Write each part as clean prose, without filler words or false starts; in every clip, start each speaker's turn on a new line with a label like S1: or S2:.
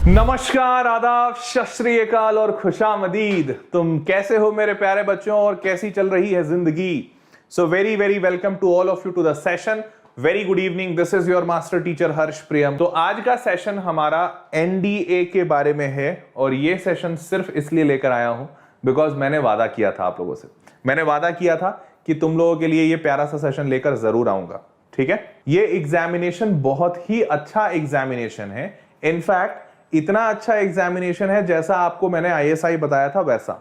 S1: नमस्कार, आदाब, सत श्री अकाल और खुशामदीद। तुम कैसे हो मेरे प्यारे बच्चों और कैसी चल रही है जिंदगी? So very very welcome to all of you to the session. Very good evening, this is your master teacher Harsh Priyam. तो आज का सेशन हमारा एनडीए के बारे में है और ये सेशन सिर्फ इसलिए लेकर आया हूं बिकॉज मैंने वादा किया था आप लोगों से। मैंने वादा किया था कि तुम लोगों के लिए ये प्यारा सा सेशन लेकर जरूर आऊंगा, ठीक है? ये एग्जामिनेशन बहुत ही अच्छा एग्जामिनेशन है। इनफैक्ट इतना अच्छा एग्जामिनेशन है जैसा आपको मैंने आईएसआई बताया था वैसा,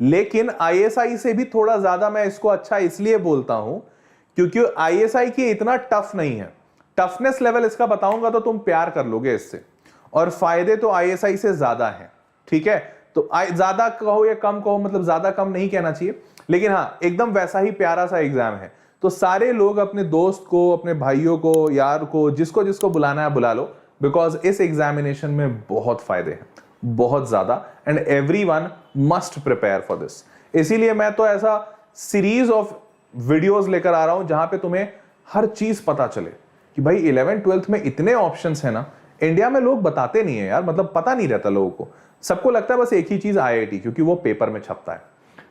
S1: लेकिन आईएसआई से भी थोड़ा ज्यादा मैं इसको अच्छा इसलिए बोलता हूं क्योंकि आईएसआई की इतना टफ नहीं है। टफनेस लेवल इसका बताऊंगा तो तुम प्यार कर लोगे इससे, और फायदे तो आईएसआई से ज्यादा हैं, ठीक है? तो ज्यादा कहो या कम कहो, मतलब ज्यादा कम नहीं कहना चाहिए, लेकिन हाँ एकदम वैसा ही प्यारा सा एग्जाम है। तो सारे लोग अपने दोस्त को, अपने भाइयों को, यार को, जिसको जिसको बुलाना है बुला लो, बिकॉज इस एग्जामिनेशन में बहुत फायदे हैं, बहुत ज्यादा, and everyone must prepare for this. इसीलिए मैं तो ऐसा सीरीज ऑफ वीडियोस लेकर आ रहा हूं जहां पे तुम्हें हर चीज पता चले कि भाई 11th 12th में इतने ऑप्शंस हैं ना, इंडिया में लोग बताते नहीं है यार, मतलब पता नहीं रहता लोगों को। सबको लगता है बस एक ही चीज आईआईटी, क्योंकि वो पेपर में छपता है,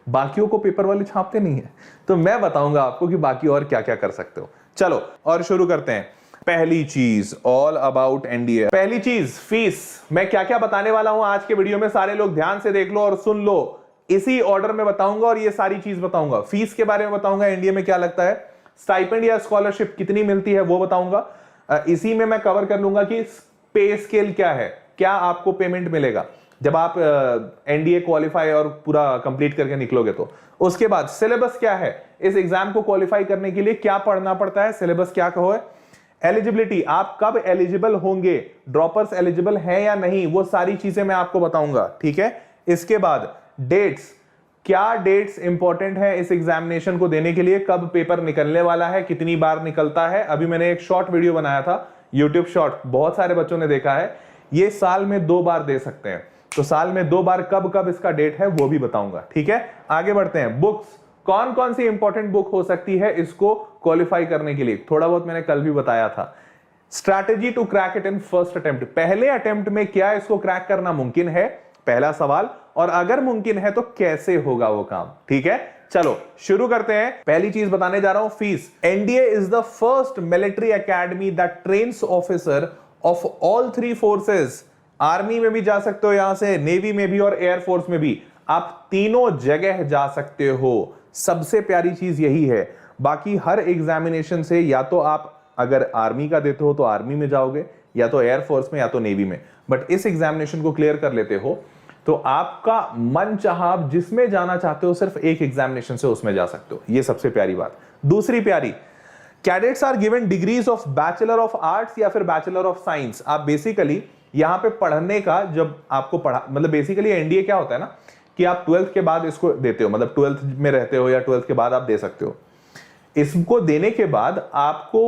S1: बाकियों को पेपर वाले छापते नहीं है। तो मैं बताऊंगा आपको कि बाकी और क्या क्या कर सकते हो। चलो और शुरू करते हैं। पहली चीज, ऑल अबाउट एनडीए। पहली चीज, फीस। मैं क्या क्या बताने वाला हूं आज के वीडियो में, सारे लोग ध्यान से देख लो और सुन लो। इसी ऑर्डर में बताऊंगा और ये सारी चीज बताऊंगा। फीस के बारे में बताऊंगा, एनडीए में क्या लगता है, स्टाइपेंड या स्कॉलरशिप कितनी मिलती है वो बताऊंगा। इसी में मैं कवर कर लूंगा कि पे स्केल क्या है, क्या आपको पेमेंट मिलेगा जब आप एनडीए क्वालिफाई और पूरा कंप्लीट करके निकलोगे। तो उसके बाद सिलेबस क्या है, इस एग्जाम को क्वालिफाई करने के लिए क्या पढ़ना पड़ता है, सिलेबस क्या कहो है। एलिजिबिलिटी, आप कब एलिजिबल होंगे, ड्रॉपर्स एलिजिबल हैं या नहीं, वो सारी चीजें मैं आपको बताऊंगा, ठीक है? इसके बाद डेट्स, क्या डेट्स इंपॉर्टेंट है इस एग्जामिनेशन को देने के लिए, कब पेपर निकलने वाला है, कितनी बार निकलता है। अभी मैंने एक शॉर्ट वीडियो बनाया था, यूट्यूब शॉर्ट, बहुत सारे बच्चों ने देखा है। ये साल में 2 बार दे सकते हैं, तो साल में 2 बार कब कब इसका डेट है वो भी बताऊंगा, ठीक है? आगे बढ़ते हैं। बुक्स, कौन कौन सी इंपॉर्टेंट बुक हो सकती है इसको क्वालिफाई करने के लिए, थोड़ा बहुत मैंने कल भी बताया था। Strategy to crack it in first attempt, पहले अटेम्प्ट में क्या इसको क्रैक करना मुमकिन है, पहला सवाल, और अगर मुमकिन है तो कैसे होगा वो काम, ठीक है? चलो शुरू करते हैं। पहली चीज बताने जा रहा हूं, fees. NDA is the first military academy that trains officer of all 3 forces. Army में भी जा सकते हो यहां से, नेवी में भी और एयरफोर्स में भी, आप तीनों जगह जा सकते हो। सबसे प्यारी चीज यही है। बाकी हर एग्जामिनेशन से या तो आप अगर आर्मी का देते हो तो आर्मी में जाओगे, या तो एयरफोर्स में, या तो नेवी में, बट इस एग्जामिनेशन को क्लियर कर लेते हो तो आपका मन चाहा आप जिसमें जाना चाहते हो, सिर्फ एक एग्जामिनेशन से उसमें जा सकते हो। ये सबसे प्यारी बात। दूसरी प्यारी, cadets are given degrees of bachelor of arts या फिर बैचलर ऑफ साइंस। आप बेसिकली यहां पे पढ़ने का, जब आपको पढ़ा, मतलब बेसिकली एनडीए क्या होता है ना कि आप 12th के बाद इसको देते हो, मतलब 12th में रहते हो या 12th के बाद आप दे सकते हो। इसको देने के बाद आपको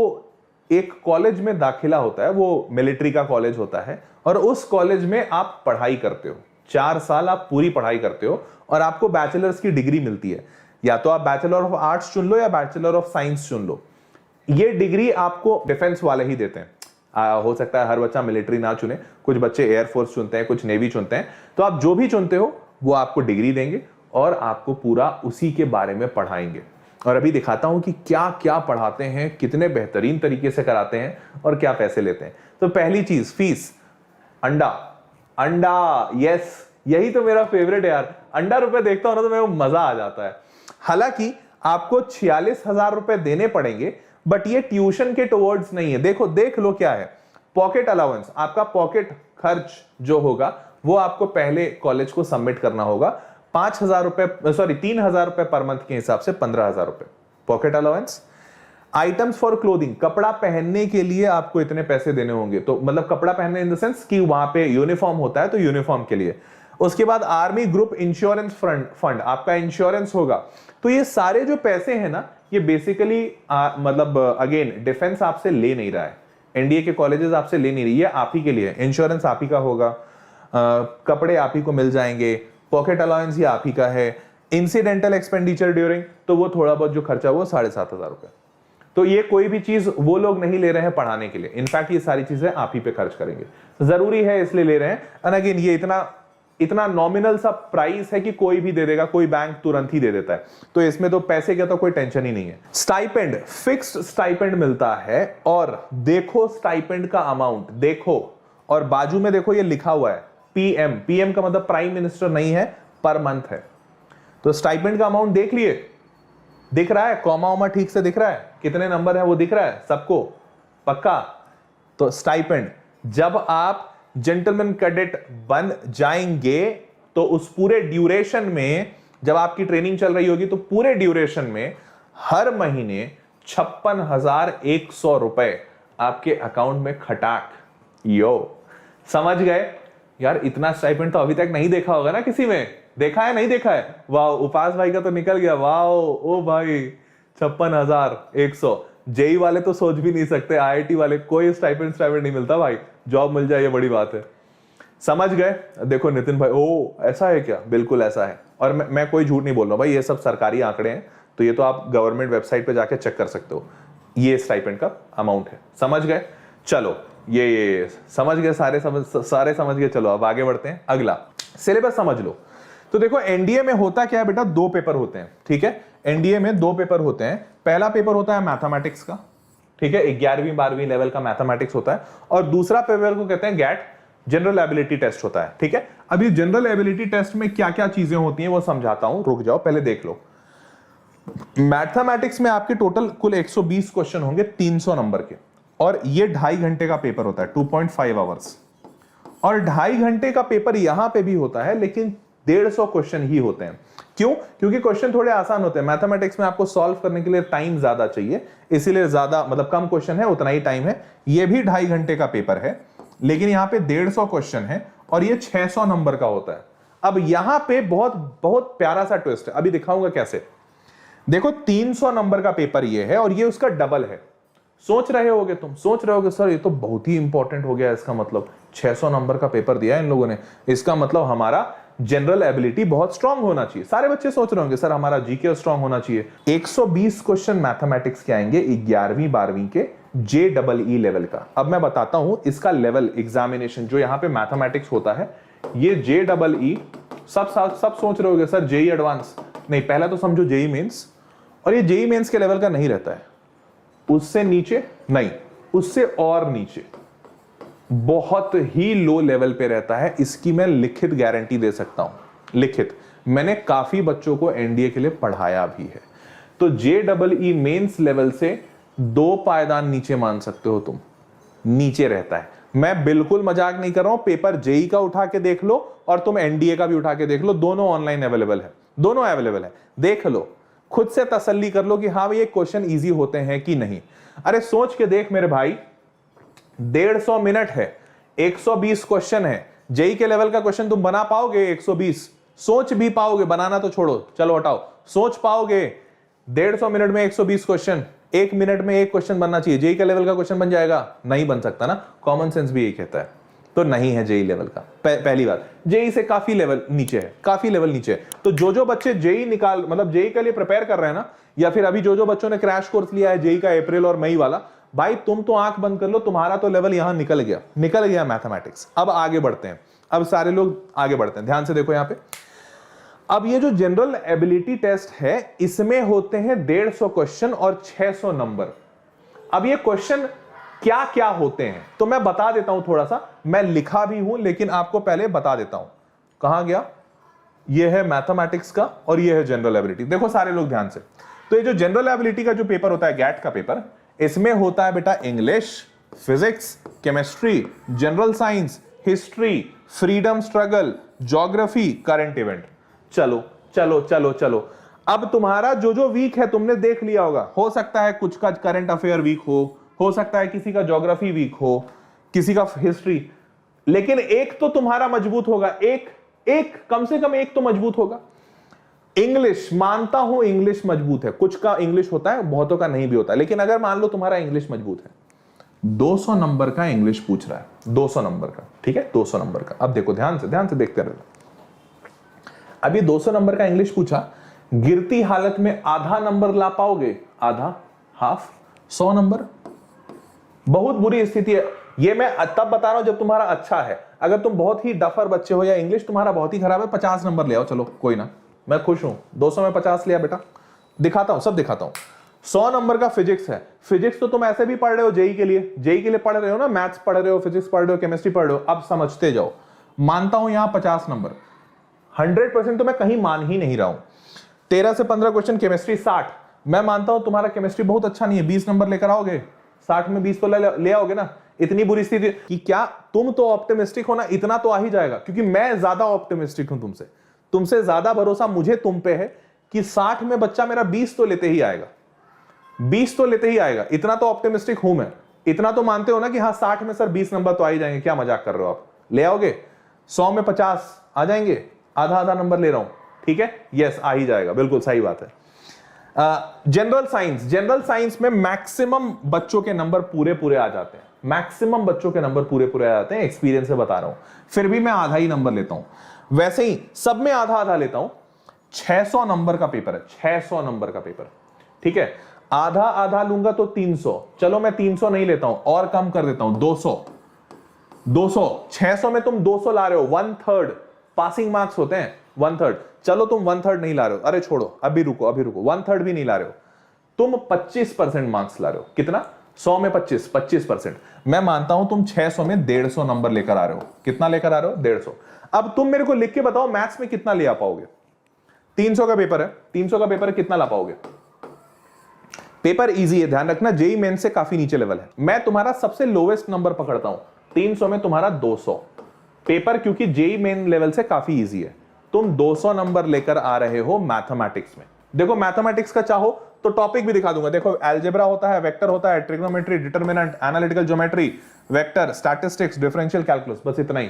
S1: एक कॉलेज में दाखिला होता है, वो मिलिट्री का कॉलेज होता है, और उस कॉलेज में आप पढ़ाई करते हो। 4 साल आप पूरी पढ़ाई करते हो और आपको बैचलर्स की डिग्री मिलती है। या तो आप बैचलर ऑफ आर्ट्स चुन लो या बैचलर ऑफ साइंस चुन लो। ये डिग्री आपको डिफेंस वाले ही देते हैं। हो सकता है हर बच्चा मिलिट्री ना चुने, कुछ बच्चे एयरफोर्स चुनते हैं, कुछ नेवी चुनते हैं। तो आप जो भी चुनते हो वो आपको डिग्री देंगे और आपको पूरा उसी के बारे में पढ़ाएंगे। और अभी दिखाता हूं कि क्या क्या पढ़ाते हैं, कितने बेहतरीन तरीके से कराते हैं और क्या पैसे लेते हैं। तो पहली चीज, फीस। अंडा, अंडा, यस, यही तो मेरा फेवरेट है यार। अंडा रुपए देखता हूं ना तो मेरे को मजा आ जाता है। हालांकि आपको 46,000 रुपए देने पड़ेंगे, बट ये ट्यूशन के टुवर्ड्स नहीं है। देखो, देख लो क्या है, पॉकेट अलाउंस, आपका पॉकेट खर्च जो होगा वो आपको पहले कॉलेज को सबमिट करना होगा। 5,000 रुपए, सॉरी 3,000 रुपए पर मंथ के हिसाब से 15,000 रुपए pocket allowance. Items for clothing, कपड़ा पहनने के लिए आपको इतने पैसे देने होंगे। तो मतलब कपड़ा पहनने इन द सेंस कि वहां पे यूनिफॉर्म होता है तो यूनिफॉर्म के लिए। उसके बाद आर्मी ग्रुप इंश्योरेंस फंड, आपका इंश्योरेंस होगा। तो ये सारे जो पैसे हैं ना, ये बेसिकली मतलब अगेन डिफेंस आपसे ले नहीं रहा है, एनडीए के कॉलेजेस आपसे ले नहीं रही है, आप ही के लिए। इंश्योरेंस आप ही का होगा, कपड़े आप ही को मिल जाएंगे, पॉकेट अलाउंस ये आप ही का है। इंसिडेंटल एक्सपेंडिचर ड्यूरिंग, तो वो थोड़ा बहुत जो खर्चा वो 7,500 रुपए। तो ये कोई भी चीज वो लोग नहीं ले रहे हैं पढ़ाने के लिए, इनफैक्ट ये सारी चीजें आप ही पे खर्च करेंगे, जरूरी है इसलिए ले रहे हैं। एंड अगेन ये इतना नॉमिनल सा प्राइस है कि कोई भी दे देगा, कोई बैंक तुरंत ही दे देता है, तो इसमें तो पैसे का तो कोई टेंशन ही नहीं है। स्टाइपेंड, फिक्स्ड स्टाइपेंड मिलता है, और देखो स्टाइपेंड का अमाउंट देखो, और बाजू में देखो ये लिखा हुआ है पीएम, पीएम का मतलब प्राइम मिनिस्टर नहीं है, पर मंथ है। तो स्टाइपेंड का अमाउंट देख लिए, दिख रहा है, कॉमा वॉमा ठीक से दिख रहा है, कितने नंबर है वो दिख रहा है सबको, पक्का। तो स्टाइपेंड, जब आप जेंटलमैन कैडेट बन जाएंगे तो उस पूरे ड्यूरेशन में, जब आपकी ट्रेनिंग चल रही होगी तो पूरे ड्यूरेशन में हर महीने 56,100 रुपए आपके अकाउंट में खटाक। यो, समझ गए यार, इतना स्टाइपेंड तो अभी तक नहीं देखा होगा ना किसी में, देखा है नहीं देखा है? वाह, उपास भाई का तो निकल गया, वाह ओ भाई 56,100। जेई वाले तो सोच भी नहीं सकते, आईआईटी वाले कोई स्टाइपेंड नहीं मिलता भाई, जॉब मिल जाए ये बड़ी बात है। समझ गए? देखो नितिन भाई, ओ ऐसा है क्या? बिल्कुल ऐसा है, और मैं कोई झूठ नहीं बोल रहा भाई, ये सब सरकारी आंकड़े हैं, तो ये तो आप गवर्नमेंट वेबसाइट पे जाके चेक कर सकते हो, ये स्टाइपेंड का अमाउंट है। समझ गए? चलो ये समझ गए, सारे समझ गए। चलो अब आगे बढ़ते हैं, अगला सिलेबस समझ लो। तो देखो एनडीए में होता क्या है बेटा, 2 पेपर होते हैं, ठीक है? एनडीए में 2 पेपर होते हैं। पहला पेपर होता है मैथमेटिक्स का, ठीक है, 11वीं 12वीं लेवल का मैथमेटिक्स होता है, और दूसरा पेपर को कहते हैं गैट, जनरल एबिलिटी टेस्ट होता है, ठीक है? अभी जनरल एबिलिटी टेस्ट में क्या क्या चीजें होती हैं वो समझाता हूं, रुक जाओ पहले देख लो। मैथमेटिक्स में आपके टोटल कुल 120 क्वेश्चन होंगे 300 नंबर के, और ये 2.5 घंटे का पेपर होता है, 2.5 आवर्स। और 2.5 घंटे का पेपर यहां पे भी होता है, लेकिन 150 क्वेश्चन ही होते हैं। क्यों? क्योंकि क्वेश्चन थोड़े आसान होते हैं। मैथमेटिक्स में आपको सॉल्व करने के लिए टाइम ज्यादा चाहिए, इसीलिए ज्यादा, मतलब कम क्वेश्चन है उतना ही टाइम है। ये भी 2.5 घंटे का पेपर है, लेकिन यहाँ पे 150 क्वेश्चन है, और ये 600 नंबर का होता है। अब यहां पे बहुत बहुत प्यारा सा ट्विस्ट है, अभी दिखाऊंगा कैसे। देखो 300 नंबर का पेपर ये है, और ये उसका डबल है। सोच रहे होगे तुम, सोच रहे होगे सर ये तो बहुत ही इंपॉर्टेंट हो गया, इसका मतलब 600 नंबर का पेपर दिया है इन लोगों ने, इसका मतलब हमारा जनरल एबिलिटी बहुत स्ट्रांग होना चाहिए। सारे बच्चे सोच रहे होंगे सर हमारा जीके स्ट्रांग होना चाहिए। 120 क्वेश्चन मैथमेटिक्स के आएंगे 11वीं 12वीं के JEE लेवल का। अब मैं बताता हूं इसका लेवल, एग्जामिनेशन जो यहां पे मैथमेटिक्स होता है, ये JEE, सब सोच रहे होगे सर जेई एडवांस, नहीं, पहला तो समझो जेई मेंस, और ये जेई मेंस के लेवल का नहीं रहता है, उससे नीचे नहीं, उससे और नीचे बहुत ही लो लेवल पे रहता है। इसकी मैं लिखित गारंटी दे सकता हूं, लिखित, मैंने काफी बच्चों को एनडीए के लिए पढ़ाया भी है। तो JEE मेंस लेवल से 2 पायदान नीचे मान सकते हो तुम, नीचे रहता है। मैं बिल्कुल मजाक नहीं कर रहा हूं, पेपर जेई का उठा के देख लो और तुम एनडीए का भी उठा के देख लो, दोनों ऑनलाइन अवेलेबल है, दोनों अवेलेबल है, देख लो, खुद से तसल्ली कर लो कि हाँ ये क्वेश्चन इजी होते हैं कि नहीं। अरे सोच के देख मेरे भाई, 150 मिनट है, 120 क्वेश्चन है, जेई के लेवल का क्वेश्चन तुम बना पाओगे? 120 सोच भी पाओगे? बनाना तो छोड़ो, चलो हटाओ, सोच पाओगे? 150 मिनट में 120 क्वेश्चन, 1 मिनट में 1 क्वेश्चन बनना चाहिए, जेई के लेवल का क्वेश्चन बन जाएगा? नहीं बन सकता ना, कॉमन सेंस भी यही कहता है। तो नहीं है जेई लेवल का, पहली बात, जेई से काफी लेवल नीचे है, काफी लेवल नीचे है। तो जो बच्चे जेई निकाल, मतलब जेई के लिए प्रिपेयर कर रहे हैं ना, या फिर अभी जो बच्चों ने क्रैश कोर्स लिया है जेई का अप्रैल और मई वाला, भाई तुम तो आंख बंद कर लो, तुम्हारा तो लेवल यहां निकल गया मैथमेटिक्स। अब आगे बढ़ते हैं, अब सारे लोग आगे बढ़ते हैं, ध्यान से देखो यहां पे। अब ये जो जनरल एबिलिटी टेस्ट है, इसमें होते हैं 150 क्वेश्चन और 600 नंबर। अब ये क्वेश्चन क्या क्या होते हैं तो मैं बता देता हूं, थोड़ा सा मैं लिखा भी हूं, लेकिन आपको पहले बता देता हूं। कहां गया? ये है मैथमेटिक्स का और ये है जनरल एबिलिटी। देखो सारे लोग ध्यान से, तो ये जो जनरल एबिलिटी का जो पेपर होता है, गैट का पेपर, इसमें होता है बेटा English, physics, chemistry, general science, history, freedom struggle, geography, current event. चलो चलो चलो चलो, अब तुम्हारा जो वीक है तुमने देख लिया होगा, हो सकता है कुछ का करंट अफेयर वीक हो सकता है किसी का ज्योग्राफी वीक हो, किसी का हिस्ट्री, लेकिन एक तो तुम्हारा मजबूत होगा, एक कम से कम एक तो मजबूत होगा। इंग्लिश, मानता हूं इंग्लिश मजबूत है, कुछ का इंग्लिश होता है, बहुतों का नहीं भी होता, लेकिन अगर मान लो तुम्हारा इंग्लिश मजबूत है, 200 नंबर का इंग्लिश पूछ रहा है, 200 नंबर का, ठीक है, 200 नंबर का। अब देखो ध्यान से देखते रहो, अभी 200 नंबर का इंग्लिश पूछा, गिरती हालत में आधा नंबर ला पाओगे? आधा, हाफ, 100 नंबर, बहुत बुरी स्थिति है। ये मैं तब बता रहा हूं जब तुम्हारा अच्छा है। अगर तुम बहुत ही डफर बच्चे हो या इंग्लिश तुम्हारा बहुत ही खराब है, 50 नंबर ले आओ, चलो कोई ना, मैं खुश हूं। 200 में 50 लिया बेटा, दिखाता हूं, सब दिखाता हूं। 100 नंबर का फिजिक्स है। फिजिक्स तो तुम ऐसे भी पढ़ रहे हो जेई के लिए, जेई के लिए पढ़ रहे हो ना, मैथ्स पढ़ रहे हो, फिजिक्स पढ़ रहे हो, केमिस्ट्री पढ़ रहे हो, अब समझते जाओ। मानता हूं यहां 50 नंबर, 100% तो मैं कहीं मान ही नहीं रहा हूं। 13 से 15 क्वेश्चन केमिस्ट्री 60, मैं मानता हूं तुम्हारा केमिस्ट्री बहुत अच्छा नहीं है, 20 नंबर लेकर आओगे, 60 में 20 तो ले आओगे ना। इतनी बुरी स्थिति कि क्या तुम तो ऑप्टिमिस्टिक हो ना, इतना तो आ ही जाएगा, क्योंकि मैं ज्यादा ऑप्टिमिस्टिक हूं तुमसे, तुमसे ज्यादा भरोसा मुझे तुम पे है कि 60 में बच्चा मेरा 20 तो लेते ही आएगा, 20 तो लेते ही आएगा, इतना तो ऑप्टिमिस्टिक हूं मैं। इतना तो मानते हो ना कि हाँ 60 में सर 20 नंबर तो आ ही जाएंगे, क्या मजाक कर रहे हो आप, ले आओगे। 100 में 50 आ जाएंगे, आधा आधा नंबर ले रहा हूं, ठीक है, यस आ ही जाएगा, बिल्कुल सही बात है। जनरल साइंस, जनरल साइंस में मैक्सिमम बच्चों के नंबर पूरे पूरे आ जाते हैं, मैक्सिमम बच्चों के नंबर पूरे पूरे आ जाते हैं, एक्सपीरियंस से बता रहा हूं। फिर भी मैं आधा ही नंबर लेता हूं, वैसे ही सब में आधा आधा लेता हूं। 600 नंबर का पेपर है, 600 नंबर का पेपर, ठीक है, आधा आधा लूंगा तो 300, चलो मैं 300 नहीं लेता हूं और कम कर देता हूं, 200। 600 में तुम 200 ला रहे हो, 1/3 पासिंग मार्क्स होते हैं, 1/3, चलो तुम 1/3 नहीं ला रहे हो, अरे छोड़ो, अभी रुको 1/3 भी नहीं ला रहे हो, तुम 25% मार्क्स ला रहे हो। कितना? 100 में 25%। मैं मानता हूं तुम 600 में 150 नंबर लेकर आ रहे हो। कितना लेकर आ रहे हो? 150। अब तुम मेरे को लिख के बताओ मैथ्स में कितना ले आ पाओगे? 300 का पेपर है, 300 का पेपर है, कितना ला पाओगे? पेपर इजी है, ध्यान रखना, जेई मेन से काफी नीचे लेवल है। मैं तुम्हारा सबसे लोवेस्ट नंबर पकड़ता हूं, 300 में तुम्हारा 200 पेपर, क्योंकि जेई मेन लेवल से काफी इजी है। तुम 200 नंबर लेकर आ रहे हो मैथमेटिक्स में। देखो मैथमेटिक्स का चाहो तो टॉपिक भी दिखा दूंगा, देखो अलजेब्रा होता है, वेक्टर होता है, trigonometry, determinant, analytical geometry, vector, statistics, differential calculus, बस इतना ही।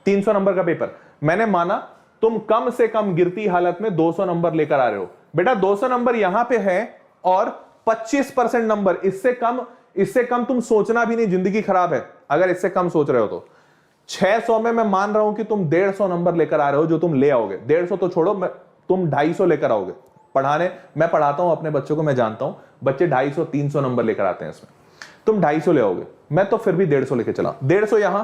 S1: 300 नंबर का पेपर। मैंने माना तुम कम से कम गिरती हालत में 200 नंबर लेकर आ रहे हो। बेटा 200 नंबर यहां पे है और 25% नंबर, इससे कम तुम सोचना भी नहीं, जिंदगी खराब है अगर इससे कम सोच रहे हो तो। 600 में मैं मान रहा हूं कि तुम 150 नंबर लेकर आ रहे हो, जो तुम ले आओगे। 150 तो छोड़ो, तुम 250 लेकर आओगे। पढ़ाने मैं पढ़ाता हूं अपने बच्चों को, मैं जानता हूं बच्चे 250 300 नंबर लेकर आते हैं इसमें। तुम 250 ले आओगे, मैं तो फिर भी 150 लेकर चला। 150 यहां,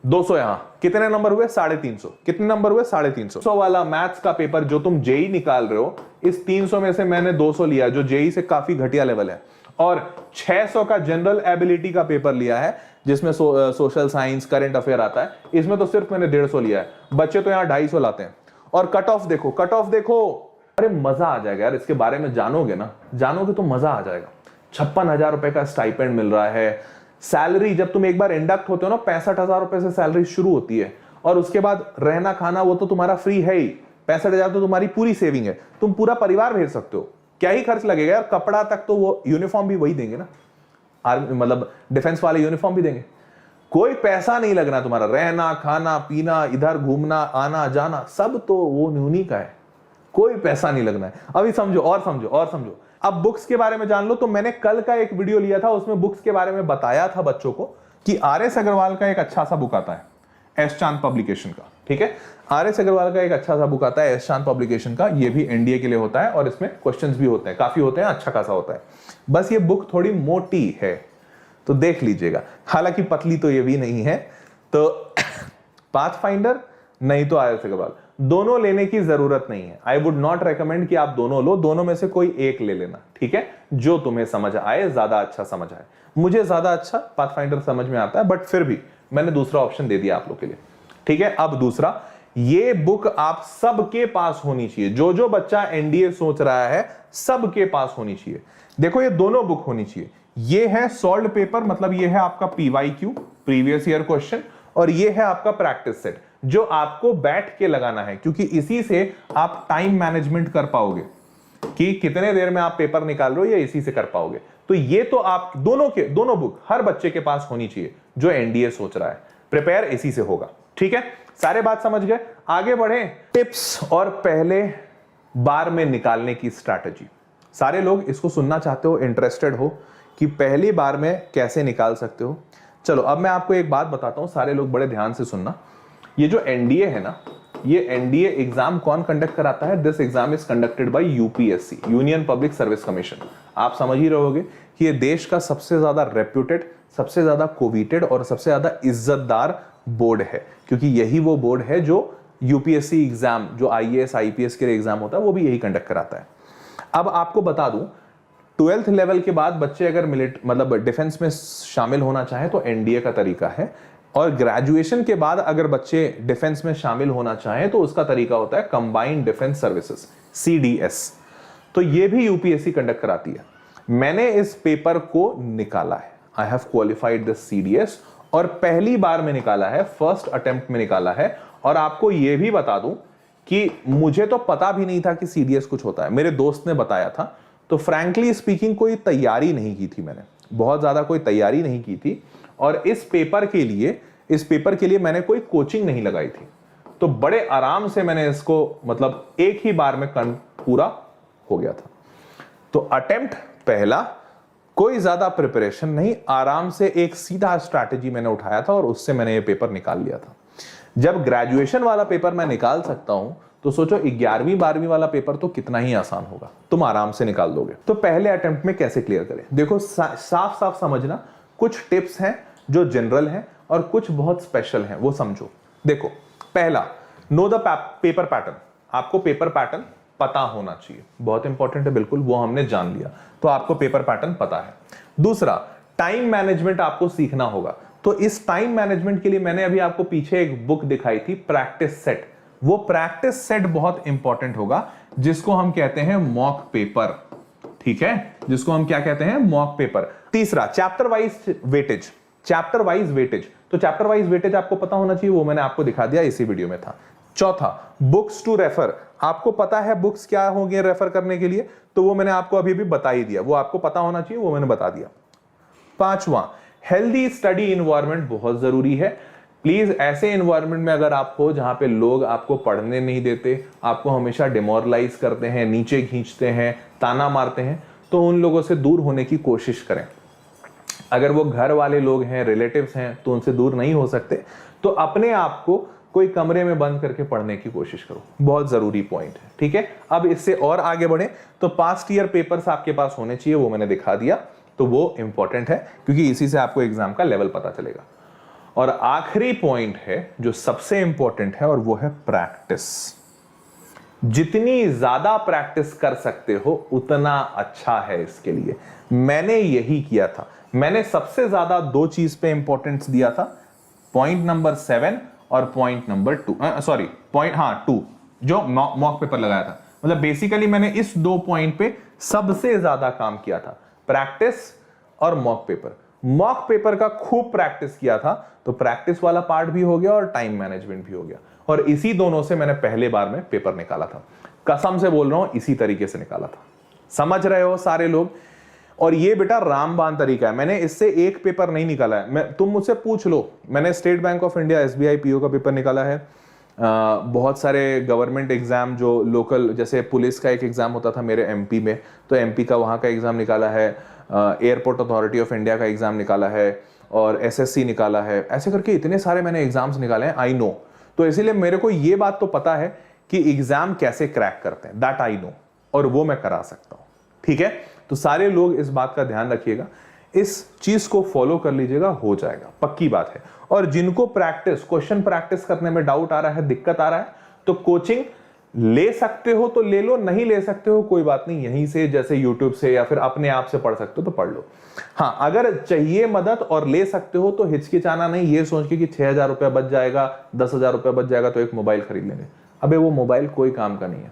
S1: 200 यहां, कितने नंबर हुए? 350। कितने नंबर हुए? 350। 100 वाला मैथ्स का पेपर जो तुम जेई निकाल रहे हो, इस 300 में से मैंने 200 लिया, जो जेई से काफी घटिया लेवल है, और 600 का जनरल एबिलिटी का पेपर लिया है, जिसमें सोशल साइंस, करंट अफेयर आता है, इसमें तो सिर्फ मैंने 150 लिया है। बच्चे तो यहां 250 लाते हैं। और कट ऑफ देखो, कट ऑफ देखो, अरे मजा आ जाएगा यार, इसके बारे में जानोगे ना, जानोगे तो मजा आ जाएगा। 56,000 रुपए का स्टाइपेंड मिल रहा है। सैलरी जब तुम एक बार इंडक्ट होते हो ना, 65,000 रुपए से सैलरी शुरू होती है, और उसके बाद रहना खाना वो तो तुम्हारा फ्री है ही। 65,000 तो तुम्हारी पूरी सेविंग है, तुम पूरा परिवार भेज सकते हो। क्या ही खर्च लगेगा यार, कपड़ा तक तो वो यूनिफॉर्म भी वही देंगे ना, आर्मी मतलब डिफेंस वाले यूनिफॉर्म भी देंगे। कोई पैसा नहीं लगना तुम्हारा, रहना खाना पीना, इधर घूमना आना जाना, सब तो वो उन्हीं का है, कोई पैसा नहीं लगना है। अभी समझो और समझो और समझो। अब बुक्स के बारे में जान लो, तो मैंने कल का एक वीडियो लिया था, उसमें बुक्स के बारे में बताया था बच्चों को कि आर.एस. अग्रवाल का एक अच्छा सा बुक आता है, एस चांद पब्लिकेशन का, ठीक है। आर.एस. अग्रवाल का एक अच्छा सा बुक आता है, एस चांद पब्लिकेशन का, ये भी एनडीए के लिए होता है, और इसमें क्वेश्चंस भी होते हैं, काफी होते हैं, अच्छा खासा होता है। बस ये बुक थोड़ी मोटी है, तो देख लीजिएगा, हालांकि पतली तो ये भी नहीं है। तो पाथफाइंडर नहीं तो आर.एस. अग्रवाल, दोनों लेने की जरूरत नहीं है। आई वुड नॉट रेकमेंड कि आप दोनों लो, दोनों में से कोई एक ले लेना, ठीक है, जो तुम्हें समझ आए, ज्यादा अच्छा समझ आए। मुझे ज्यादा अच्छा पाथफाइंडर समझ में आता है, बट फिर भी मैंने दूसरा ऑप्शन दे दिया आप लोग के लिए, ठीक है। अब दूसरा, ये बुक आप सबके पास होनी चाहिए, जो जो बच्चा एनडीए सोच रहा है सबके पास होनी चाहिए। देखो ये दोनों बुक होनी चाहिए। ये है सॉल्व्ड पेपर, मतलब ये है आपका पीवाईक्यू, प्रीवियस ईयर क्वेश्चन, और ये है आपका प्रैक्टिस सेट, जो आपको बैठ के लगाना है, क्योंकि इसी से आप टाइम मैनेजमेंट कर पाओगे कि कितने देर में आप पेपर निकाल रहे हो, ये इसी से कर पाओगे। तो ये तो आप दोनों बुक हर बच्चे के पास होनी चाहिए जो एनडीए सोच रहा है, प्रिपेयर इसी से होगा, ठीक है। सारे बात समझ गए, आगे बढ़े। टिप्स और पहले बार में निकालने की स्ट्रैटेजी, सारे लोग इसको सुनना चाहते हो, इंटरेस्टेड हो कि पहली बार में कैसे निकाल सकते हो। चलो अब मैं आपको एक बात बताता हूं, सारे लोग बड़े ध्यान से सुनना। ये जो एनडीए है ना, ये एनडीए एग्जाम कौन कंडक्ट कराता है? This exam is conducted by UPSC, union public service commission. आप समझ ही रहोगे कि ये देश का सबसे ज्यादा रेप्यूटेड, सबसे ज्यादा कोविटेड और सबसे ज्यादा इज्जतदार बोर्ड है, क्योंकि यही वो बोर्ड है जो यूपीएससी एग्जाम, जो आईएएस आईपीएस के लिए एग्जाम होता है, वो भी यही कंडक्ट कराता है। अब आपको बता दूं, 12th लेवल के बाद बच्चे अगर मतलब डिफेंस में शामिल होना चाहे तो एनडीए का तरीका है, और ग्रेजुएशन के बाद अगर बच्चे डिफेंस में शामिल होना चाहें तो उसका तरीका होता है कंबाइंड डिफेंस सर्विसेज, सीडीएस। तो ये भी यूपीएससी कंडक्ट कराती है। मैंने इस पेपर को निकाला है, I have qualified this CDS, और पहली बार में निकाला है, फर्स्ट अटेम्प्ट में निकाला है। और आपको यह भी बता दूं कि मुझे तो पता भी नहीं था कि सीडीएस कुछ होता है, मेरे दोस्त ने बताया था। तो फ्रैंकली स्पीकिंग कोई तैयारी नहीं की थी मैंने, बहुत ज्यादा कोई तैयारी नहीं की थी, और इस पेपर के लिए मैंने कोई कोचिंग नहीं लगाई थी। तो बड़े आराम से मैंने इसको मतलब एक ही बार में पूरा हो गया था। तो अटेम्प्ट पहला, कोई ज्यादा प्रिपरेशन नहीं, आराम से एक सीधा स्ट्रैटेजी मैंने उठाया था और उससे मैंने ये पेपर निकाल लिया था। जब ग्रेजुएशन वाला पेपर मैं निकाल सकता हूं तो सोचो 11वीं 12वीं वाला पेपर तो कितना ही आसान होगा, तुम आराम से निकाल दोगे। तो पहले अटेम्प्ट में कैसे क्लियर करें, देखो साफ साफ समझना, कुछ टिप्स हैं जो जनरल हैं और कुछ बहुत स्पेशल हैं, वो समझो। देखो, पहला, नो द पेपर पैटर्न। आपको पेपर पैटर्न पता होना चाहिए, बहुत इंपॉर्टेंट है, बिल्कुल, वो हमने जान लिया, तो आपको पेपर पैटर्न पता है। दूसरा, टाइम मैनेजमेंट आपको सीखना होगा। तो इस टाइम मैनेजमेंट के लिए मैंने अभी आपको पीछे एक बुक दिखाई थी, प्रैक्टिस सेट। वो प्रैक्टिस सेट बहुत इंपॉर्टेंट होगा, जिसको हम कहते हैं मॉक पेपर, ठीक है, जिसको हम क्या कहते हैं, मॉक पेपर। तीसरा, chapter wise weightage. Chapter wise weightage, तो चैप्टर वाइज वेटेज आपको पता होना चाहिए, वो मैंने आपको दिखा दिया, इसी वीडियो में था। चौथा, बुक्स टू रेफर। आपको पता है बुक्स क्या होंगे रेफर करने के लिए, तो वो मैंने आपको अभी भी बता ही दिया, वो आपको पता होना चाहिए, वो मैंने बता दिया। पांचवा, हेल्दी स्टडी इन्वायरमेंट बहुत जरूरी है। प्लीज ऐसे इन्वायरमेंट में अगर आप हो जहां पे लोग आपको पढ़ने नहीं देते, आपको हमेशा डिमोरलाइज करते हैं, नीचे खींचते हैं, ताना मारते हैं, तो उन लोगों से दूर होने की कोशिश करें। अगर वो घर वाले लोग हैं, रिलेटिव्स हैं, तो उनसे दूर नहीं हो सकते, तो अपने आप को कोई कमरे में बंद करके पढ़ने की कोशिश करो, बहुत जरूरी पॉइंट है, ठीक है। अब इससे और आगे बढ़े तो पास्ट ईयर पेपर्स आपके पास होने चाहिए, वो मैंने दिखा दिया, तो वो इंपॉर्टेंट है, क्योंकि इसी से आपको एग्जाम का लेवल पता चलेगा। और आखिरी पॉइंट है जो सबसे इंपॉर्टेंट है, और वो है प्रैक्टिस। जितनी ज्यादा प्रैक्टिस कर सकते हो उतना अच्छा है इसके लिए। मैंने यही किया था, मैंने सबसे ज्यादा दो चीज पे इंपॉर्टेंस दिया था, पॉइंट नंबर 7 और पॉइंट नंबर 2, जो मॉक पेपर लगाया था। मतलब बेसिकली मैंने इस दो पॉइंट पे सबसे ज्यादा काम किया था, प्रैक्टिस और मॉक पेपर। मॉक पेपर का खूब प्रैक्टिस किया था, तो प्रैक्टिस वाला पार्ट भी हो गया और टाइम मैनेजमेंट भी हो गया, और इसी दोनों से मैंने पहले बार में पेपर निकाला था। कसम से बोल रहा हूं, इसी तरीके से निकाला था। समझ रहे हो सारे लोग? और ये बेटा रामबाण तरीका है, मैंने इससे एक पेपर नहीं निकाला है। तुम मुझसे पूछ लो, मैंने state bank of India SBI PO का पेपर निकाला है, बहुत सारे गवर्नमेंट एग्जाम जो लोकल, जैसे पुलिस का एक एग्जाम होता था मेरे MP में, तो MP का वहाँ का एग्जाम निकाला है, एयरपोर्ट अथॉरिटी ऑफ इंडिया का एग्जाम निकाला है, और SSC निकाला है। ऐसे करके इतने सारे मैंने एग्जाम्स निकाले हैं, आई नो। तो इसीलिए मेरे को ये बात तो पता है कि एग्जाम कैसे क्रैक करते हैं, दैट आई नो, और वो मैं करा सकता हूँ, ठीक है। तो सारे लोग इस बात का ध्यान रखिएगा, इस चीज को फॉलो कर लीजिएगा, हो जाएगा, पक्की बात है। और जिनको क्वेश्चन प्रैक्टिस करने में डाउट आ रहा है, दिक्कत आ रहा है, तो कोचिंग ले सकते हो तो ले लो, नहीं ले सकते हो कोई बात नहीं, यहीं से जैसे यूट्यूब से या फिर अपने आप से पढ़ सकते हो तो पढ़ लो। हाँ, अगर चाहिए मदद और ले सकते हो तो हिचकिचाना नहीं, ये सोच के कि 6,000 रुपया बच जाएगा, 10,000 रुपया बच जाएगा तो एक मोबाइल खरीद लेंगे। अबे वो मोबाइल कोई काम का नहीं है,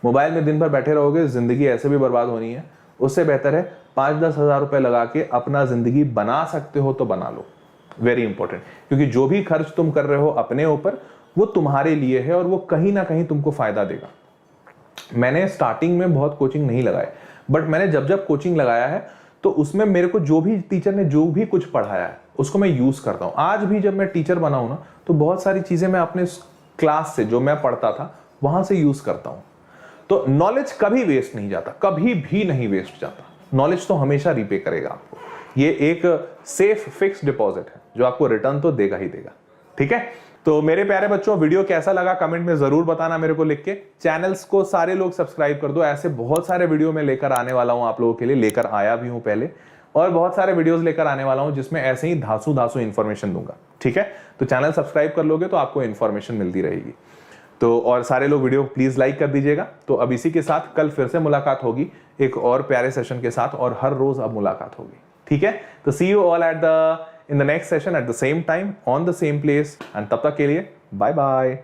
S1: मोबाइल में दिन भर बैठे रहोगे, जिंदगी ऐसे भी बर्बाद होनी है। उससे बेहतर है 5-10 हज़ार रुपए लगा के अपना जिंदगी बना सकते हो तो बना लो, वेरी इंपॉर्टेंट। क्योंकि जो भी खर्च तुम कर रहे हो अपने ऊपर, वो तुम्हारे लिए है और वो कहीं ना कहीं तुमको फायदा देगा। मैंने स्टार्टिंग में बहुत कोचिंग नहीं लगाए, बट मैंने जब जब कोचिंग लगाया है तो उसमें मेरे को जो भी टीचर ने जो भी कुछ पढ़ाया है उसको मैं यूज करता हूं। आज भी जब मैं टीचर बना हूं ना, तो बहुत सारी चीजें मैं अपने क्लास से, जो मैं पढ़ता था वहां से यूज करता हूं। तो नॉलेज कभी वेस्ट नहीं जाता, कभी भी नहीं वेस्ट जाता, नॉलेज तो हमेशा रीपे करेगा आपको। ये एक सेफ फिक्स डिपॉजिट है जो आपको रिटर्न तो देगा ही देगा, ठीक है। तो मेरे प्यारे बच्चों, वीडियो कैसा लगा कमेंट में जरूर बताना मेरे को लिख के। चैनल्स को सारे लोग सब्सक्राइब कर दो, ऐसे बहुत सारे वीडियो मैं लेकर आने वाला हूं आप लोगों के लिए, लेकर आया भी हूं पहले, और बहुत सारे वीडियोस लेकर आने वाला हूं जिसमें ऐसे ही धासु धासु इंफॉर्मेशन दूंगा। ठीक है, तो चैनल सब्सक्राइब कर लोगे तो आपको इंफॉर्मेशन मिलती रहेगी। तो और सारे लोग वीडियो प्लीज लाइक कर दीजिएगा। तो अब इसी के साथ कल फिर से मुलाकात होगी एक और प्यारे सेशन के साथ, और हर रोज अब मुलाकात होगी। ठीक है, तो see you all in the next session at the same time on the same place, and तब तक के लिए बाय बाय।